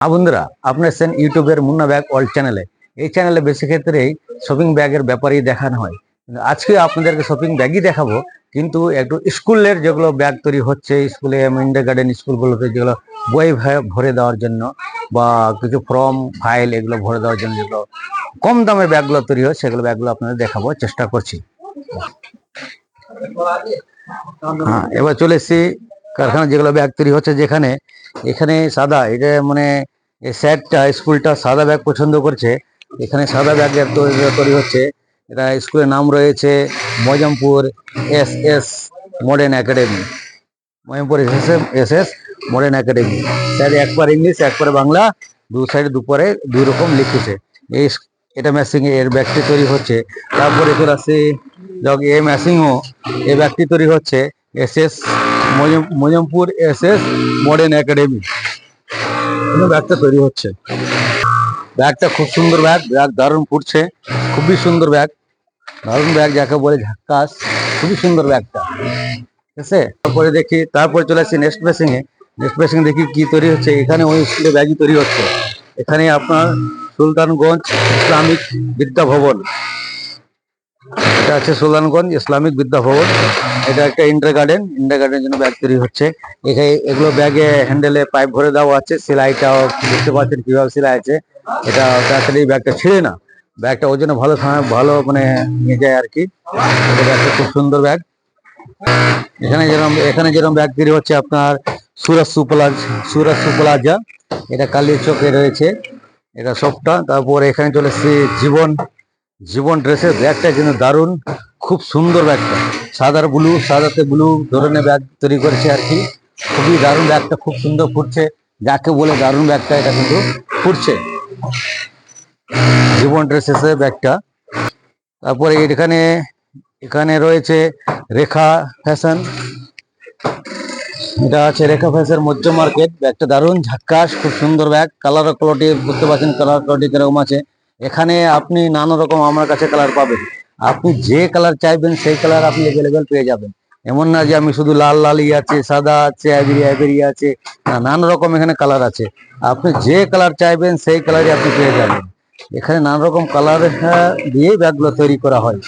হ্যাঁ বন্ধুরা, আপনার সেন ইউটিউবের মুন্না ব্যাগ ওয়ার্ল্ড চ্যানেলে। এই চ্যানেলে বেশি ক্ষেত্রেই শপিং ব্যাগের ব্যাপারেই দেখানো হয়, কিন্তু আজকে আপনাদেরকে শপিং ব্যাগই দেখাবো। কিন্তু একটু স্কুলের যেগুলো ব্যাগ তৈরি হচ্ছে, স্কুলে ইন্ডার গার্ডেন স্কুলগুলোতে যেগুলো বই ভরে দেওয়ার জন্য বা কিছু ফর্ম ফাইল এগুলো ভরে দেওয়ার জন্য যেগুলো কম দামে ব্যাগগুলো তৈরি হয়, সেগুলো ব্যাগগুলো আপনাদের দেখাবো চেষ্টা করছি। হ্যাঁ, এবার চলে এসেছি কারখানা যেগুলো ব্যাগ তৈরি হচ্ছে, যেখানে এখানে সাদা এটা মানে এই স্যারটা স্কুলটা সাদা ব্যাগ পছন্দ করছে। এখানে সাদা ব্যাগ তৈরি হচ্ছে। এটা স্কুলের নাম রয়েছে Mojompur S S modern academy. Mojompur S S modern academy. Sir একবার ইংলিশ একবার বাংলা, দু সাইডে দুপারে দুই রকম লিখেছে। এই এটা ম্যাচিং এর ব্যাগটি তৈরি হচ্ছে। তারপরে চলে আসছে এ ম্যাচিংও এই ব্যাগটি তৈরি হচ্ছে S S Mojompur S S modern academy. ব্যাগটা তৈরি হচ্ছে। ব্যাগটা খুব সুন্দর ব্যাগ, ব্যাগ দারুণ ফুটছে, খুবই সুন্দর ব্যাগ, দারুণ ব্যাগ যাকে বলে ঝাক্কাস, খুবই সুন্দর ব্যাগটা। ঠিক আছে, তারপরে চলে আসছি নেক্সট মেশিং এ। নেক্সট মেশিং দেখি কি তৈরি হচ্ছে। এখানে ওই স্কুলে ব্যাগই তৈরি হচ্ছে। এখানে আপনার সুলতানগঞ্জ ইসলামিক বিদ্যা ভবন, এটা আছে সুলতানগঞ্জ ইসলামিক বিদ্যা ভবন। এটা একটা ইন্টার গার্ডেনের জন্য ব্যাগ তৈরি হচ্ছে। এখানে এগুলো ব্যাগে হ্যান্ডেলে পাইপ ভরে দেওয়া আছে। সেলাইটাও বুঝতে পারছেন কিভাবে সেলাই আছে। এটা তাড়াতাড়ি ব্যাগটা ছিঁড়ে না, ব্যাগটা ওই জন্য ভালো মানে নিয়ে যায় আর কি। ব্যাগটা খুব সুন্দর ব্যাগ। এখানে যেরকম ব্যাগ তৈরি হচ্ছে আপনার সুরাজ সুপ্লাজা, এটা কালীর চোখে রয়েছে, এটা সবটা। তারপর এখানে চলে এসেছি জীবন ড্রেসের ব্যাগটা যেন দারুণ, খুব সুন্দর ব্যাগটা। সাদাতে ব্লু ধরনের ব্যাগ তৈরি করেছে আর কি। খুবই দারুণ ব্যাগটা, খুব সুন্দর ফুটছে, যাকে বলে দারুণ ব্যাগটা, এটা কিন্তু ফুটছে জীবন ড্রেসের ব্যাগটা। তারপরে এখানে রয়েছে রেখা ফ্যাশন, এটা আছে রেখা ফ্যাশন মধ্য মার্কেট। ব্যাগটা দারুণ ঝাক্কাস, খুব সুন্দর ব্যাগ। কালার কোয়ালিটি বুঝতে পারছেন, কালার কোয়ালিটি কিরকম আছে। এখানে আপনি নানা রকম আমার কাছে কালার পাবেন। আপনি যে কালার চাইবেন সেই কালার আপনি অ্যাভেলেবেল পেয়ে যাবেন। এমন না যে আমি শুধু লাল লালই আছে, সাদা আছে, অ্যাবেরি আছে, না, নানা রকম এখানে কালার আছে। আপনি যে কালার চাইবেন সেই কালারই আপনি পেয়ে যাবেন। এখানে নানা রকম কালার দিয়েই ব্যাগগুলো তৈরি করা হয়।